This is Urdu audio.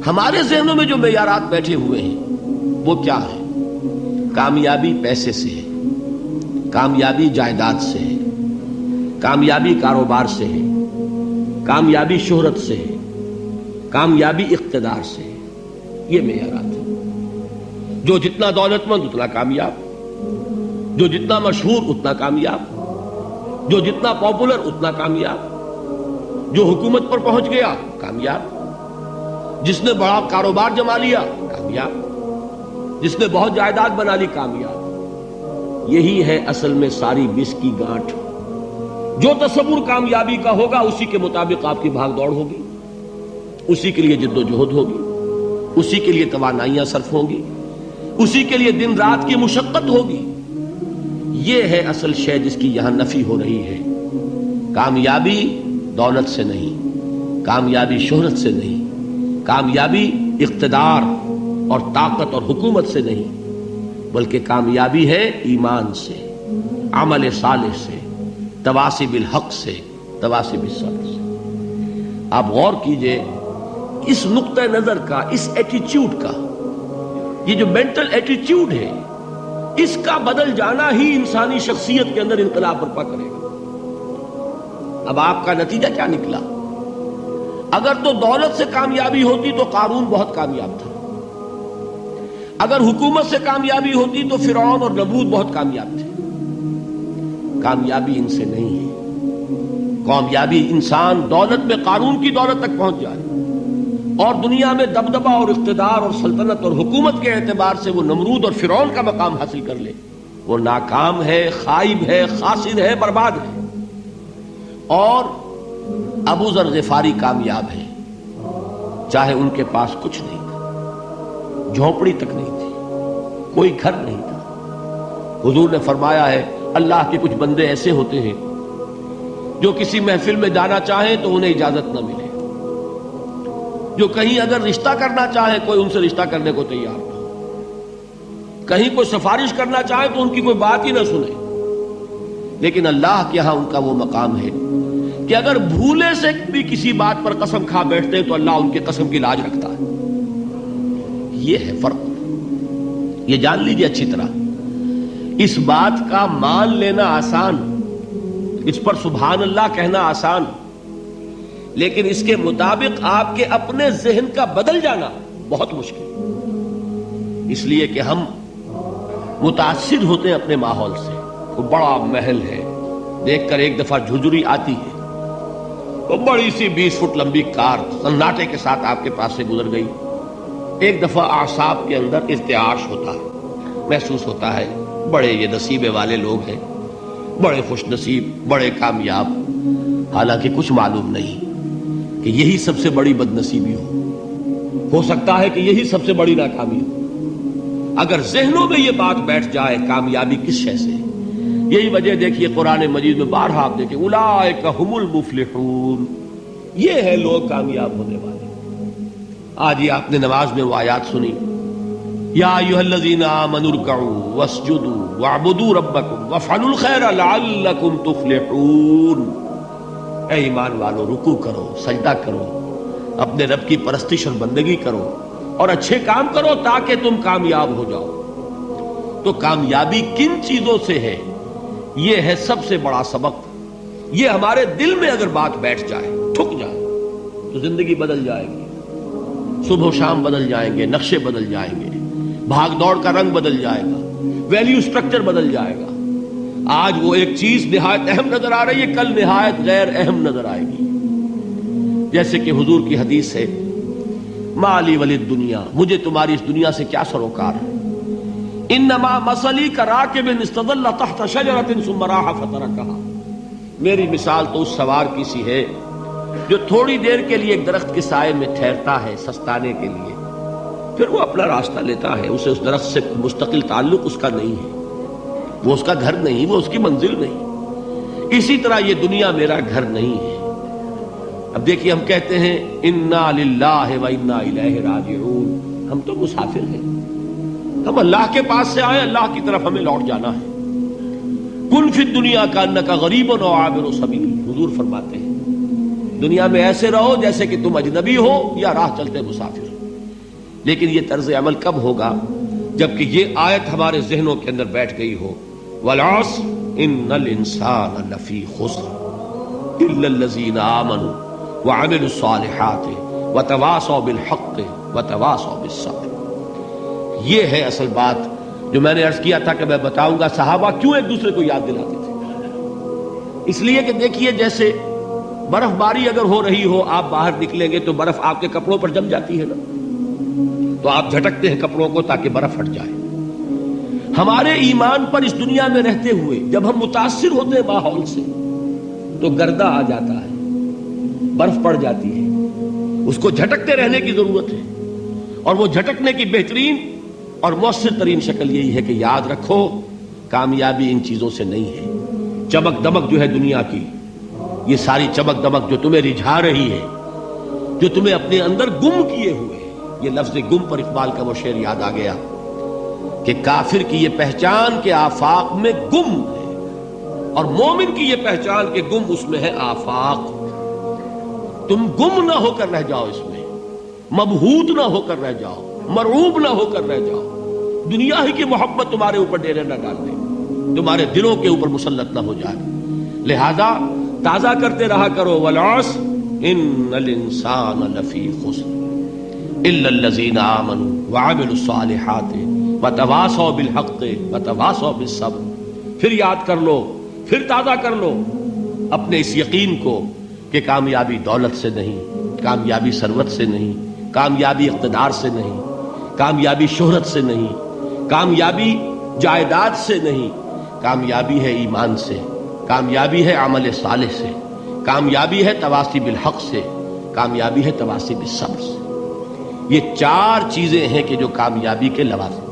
ہمارے ذہنوں میں جو معیارات بیٹھے ہوئے ہیں وہ کیا ہے؟ کامیابی پیسے سے ہے، کامیابی جائیداد سے ہے، کامیابی کاروبار سے ہے، کامیابی شہرت سے ہے، کامیابی اقتدار سے ہے. یہ معیارات ہیں. جو جتنا دولت مند اتنا کامیاب، جو جتنا مشہور اتنا کامیاب، جو جتنا پاپولر اتنا کامیاب، جو حکومت پر پہنچ گیا کامیاب، جس نے بڑا کاروبار جما لیا کامیاب، جس نے بہت جائیداد بنا لی کامیاب. یہی ہے اصل میں ساری بس کی گانٹھ. جو تصور کامیابی کا ہوگا اسی کے مطابق آپ کی بھاگ دوڑ ہوگی، اسی کے لیے جد و جہد ہوگی، اسی کے لیے توانائیاں صرف ہوں گی، اسی کے لیے دن رات کی مشقت ہوگی. یہ ہے اصل شے جس کی یہاں نفی ہو رہی ہے. کامیابی دولت سے نہیں، کامیابی شہرت سے نہیں، کامیابی اقتدار اور طاقت اور حکومت سے نہیں، بلکہ کامیابی ہے ایمان سے، عمل صالح سے، تواصی بالحق سے، تواصی بالصبر سے. آپ غور کیجئے اس نقطہ نظر کا، اس ایٹیچیوڈ کا، یہ جو مینٹل ایٹیچیوڈ ہے اس کا بدل جانا ہی انسانی شخصیت کے اندر انقلاب برپا کرے گا. اب آپ کا نتیجہ کیا نکلا؟ اگر تو دولت سے کامیابی ہوتی تو قارون بہت کامیاب تھا، اگر حکومت سے کامیابی ہوتی تو فرعون اور نمرود بہت کامیاب تھے. کامیابی ان سے نہیں ہے. کامیابی انسان دولت میں قارون کی دولت تک پہنچ جائے اور دنیا میں دبدبہ اور اقتدار اور سلطنت اور حکومت کے اعتبار سے وہ نمرود اور فرعون کا مقام حاصل کر لے، وہ ناکام ہے، خائب ہے، خاسر ہے، برباد ہے. اور ابو ذر غفاری کامیاب ہے، چاہے ان کے پاس کچھ نہیں تھا، جھونپڑی تک نہیں تھی، کوئی گھر نہیں تھا. حضور نے فرمایا ہے اللہ کے کچھ بندے ایسے ہوتے ہیں جو کسی محفل میں جانا چاہیں تو انہیں اجازت نہ ملے، جو کہیں اگر رشتہ کرنا چاہے کوئی ان سے رشتہ کرنے کو تیار نہ ہو، کہیں کوئی سفارش کرنا چاہے تو ان کی کوئی بات ہی نہ سنے. لیکن اللہ کے ہاں ان کا وہ مقام ہے کہ اگر بھولے سے بھی کسی بات پر قسم کھا بیٹھتے ہیں تو اللہ ان کے قسم کی لاج رکھتا ہے. یہ ہے فرق. یہ جان لیجیے اچھی طرح. اس بات کا مان لینا آسان، اس پر سبحان اللہ کہنا آسان، لیکن اس کے مطابق آپ کے اپنے ذہن کا بدل جانا بہت مشکل. اس لیے کہ ہم متاثر ہوتے ہیں اپنے ماحول سے. وہ بڑا محل ہے، دیکھ کر ایک دفعہ جھجری آتی ہے، وہ بڑی سی 20 فٹ لمبی کار سناٹے کے ساتھ آپ کے پاس سے گزر گئی. ایک دفعہ اعصاب کے اندر ارتعاش ہوتا ہے، محسوس ہوتا ہے بڑے یہ نصیبے والے لوگ ہیں، بڑے خوش نصیب، بڑے کامیاب. حالانکہ کچھ معلوم نہیں کہ یہی سب سے بڑی بد نصیبی ہو سکتا ہے کہ یہی سب سے بڑی ناکامی ہو. اگر ذہنوں میں یہ بات بیٹھ جائے کامیابی کس شے سے. یہی وجہ دیکھیے قرآن مجید میں بارہا آپ دیکھیں اولئک هم المفلحون، یہ ہے لوگ کامیاب ہونے والے. آج یہ آپ نے نماز میں وہ آیات سنی، یا ایھا الذین آمنوا ارکعوا واسجدوا واعبدوا ربکم وافعلوا الخیر لعلکم تفلحون. اے ایمان والو، رکوع کرو، سجدہ کرو، اپنے رب کی پرستش اور بندگی کرو اور اچھے کام کرو تاکہ تم کامیاب ہو جاؤ. تو کامیابی کن چیزوں سے ہے؟ یہ ہے سب سے بڑا سبق. یہ ہمارے دل میں اگر بات بیٹھ جائے، ٹھک جائے، تو زندگی بدل جائے گی. صبح و شام بدل جائیں گے، نقشے بدل جائیں گے، بھاگ دوڑ کا رنگ بدل جائے گا، ویلیو سٹرکچر بدل جائے گا. آج وہ ایک چیز نہایت اہم نظر آ رہی ہے، کل نہایت غیر اہم نظر آئے گی. جیسے کہ حضور کی حدیث ہے مالی ولد دنیا، مجھے تمہاری اس دنیا سے کیا سروکار ہے. انما مثلی کراکب استظل تحت شجرۃ ثم راح فترکها، میری مثال تو اس سوار کی سی ہے جو تھوڑی دیر کے لیے ایک درخت کے سائے میں ٹھہرتا ہے سستانے کے لیے، پھر وہ اپنا راستہ لیتا ہے. اسے اس درخت سے مستقل تعلق اس کا نہیں ہے، وہ اس کا گھر نہیں، وہ اس کی منزل نہیں. اسی طرح یہ دنیا میرا گھر نہیں ہے. اب دیکھیے ہم کہتے ہیں انا للہ و انا الیہ راجعون، ہم تو مسافر ہیں، ہم اللہ کے پاس سے آئے، اللہ کی طرف ہمیں لوٹ جانا ہے. کن فی الدنیا کانک غریب و عابر سبیل، حضور فرماتے ہیں دنیا میں ایسے رہو جیسے کہ تم اجنبی ہو یا راہ چلتے مسافر ہو. لیکن یہ طرز عمل کب ہوگا؟ جبکہ یہ آیت ہمارے ذہنوں کے اندر بیٹھ گئی ہو. والعصر ان الانسان لفی خسر الا الذین آمنوا وعملوا الصالحات وتواصوا بالحق وتواصوا بالصبر. یہ ہے اصل بات جو میں نے عرض کیا تھا کہ میں بتاؤں گا صحابہ کیوں ایک دوسرے کو یاد دلاتے تھے. اس لیے کہ دیکھیے جیسے برف باری اگر ہو رہی ہو، آپ باہر نکلیں گے تو برف آپ کے کپڑوں پر جم جاتی ہے نا، تو آپ جھٹکتے ہیں کپڑوں کو تاکہ برف ہٹ جائے. ہمارے ایمان پر اس دنیا میں رہتے ہوئے جب ہم متاثر ہوتے ہیں ماحول سے تو گردہ آ جاتا ہے، برف پڑ جاتی ہے. اس کو جھٹکتے رہنے کی ضرورت ہے، اور وہ جھٹکنے کی بہترین اور مؤثر ترین شکل یہی ہے کہ یاد رکھو کامیابی ان چیزوں سے نہیں ہے. چمک دمک جو ہے دنیا کی، یہ ساری چمک دمک جو تمہیں رجھا رہی ہے، جو تمہیں اپنے اندر گم کیے ہوئے. یہ لفظ گم پر اقبال کا وہ شعر یاد آ گیا کہ کافر کی یہ پہچان کے آفاق میں گم ہے، اور مومن کی یہ پہچان کے گم اس میں ہے آفاق. تم گم نہ ہو کر رہ جاؤ، اس میں مبہوت نہ ہو کر رہ جاؤ، مرعوب نہ ہو کر رہ جاؤ. دنیا ہی کی محبت تمہارے اوپر ڈیرے نہ ڈال دے، تمہارے دلوں کے اوپر مسلط نہ ہو جائے. لہذا تازہ کرتے رہا کرو والعصر ان الانسان لفی خسر الا الذین آمنوا وعملوا الصالحات وتواصوا بالحق وتواصوا بالصبر. پھر یاد کر لو، پھر تازہ کر لو اپنے اس یقین کو کہ کامیابی دولت سے نہیں، کامیابی ثروت سے نہیں، کامیابی اقتدار سے نہیں، کامیابی شہرت سے نہیں، کامیابی جائیداد سے نہیں. کامیابی ہے ایمان سے، کامیابی ہے عمل صالح سے، کامیابی ہے تواصی بالحق سے، کامیابی ہے تواصی بالصبر سے. یہ چار چیزیں ہیں کہ جو کامیابی کے لوازم